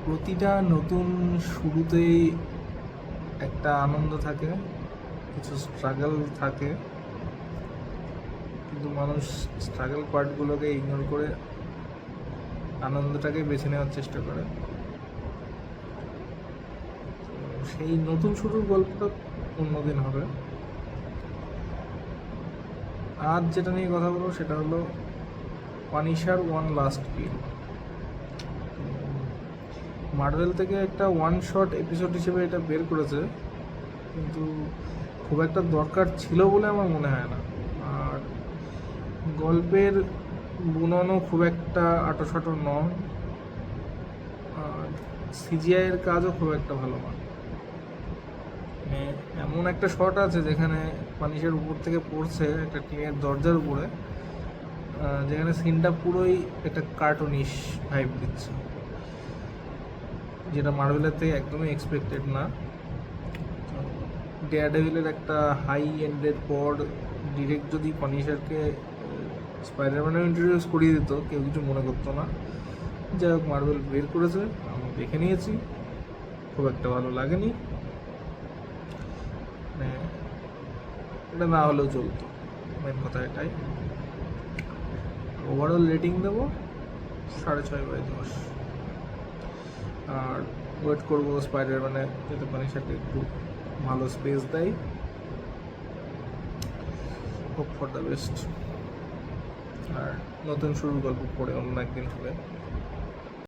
প্রতিটা নতুন শুরুতেই একটা আনন্দ থাকে, কিছু স্ট্রাগল থাকে, কিন্তু মানুষ স্ট্রাগল পার্টগুলোকে ইগনোর করে আনন্দটাকে বেছে নেওয়ার চেষ্টা করে। সেই নতুন শুরুর গল্পটা অন্যদিন হবে। আজ যেটা নিয়ে কথা বলবো সেটা হলো পানিশার ওয়ান লাস্ট কিল। মার্ভেল থেকে একটা ওয়ান শট এপিসোড হিসেবে এটা বের করেছে, কিন্তু খুব একটা দরকার ছিল বলে আমার মনে হয় না। আর গল্পের বুননও খুব একটা আঁটোসাঁটো নয়, আর সিজিআইয়ের কাজও খুব একটা ভালো নয়। মানে এমন একটা শট আছে যেখানে পানিশের উপর থেকে পড়ছে একটা টিনের দরজার উপরে, যেখানে সিনটা পুরোই একটা কার্টুনিশ ভাইব দিচ্ছে, যেটা মার্ভেলের থেকে একদমই এক্সপেক্টেড না। ডেয়ারডেভিলের একটা হাই এন্ডের পর ডিরেক্ট যদি পানিশারকে স্পাইডারম্যানেও ইন্ট্রোডিউস করিয়ে দিত, কেউ কিছু মনে করতো না। যাই হোক, মার্ভেল বের করেছে, আমি দেখে নিয়েছি, খুব একটা ভালো লাগেনি। মানে এটা না হলেও চলতো, মেন কথা এটাই। ওভারঅল রেটিং দেবো 6.5/10। আর ওয়েট করবো স্পাইডারম্যানে যাতে পানিশারকে একটু ভালো স্পেস দেয়। Hope for the best. আর নতুন শুরুর গল্প পড়ে অন্য একদিন হবে।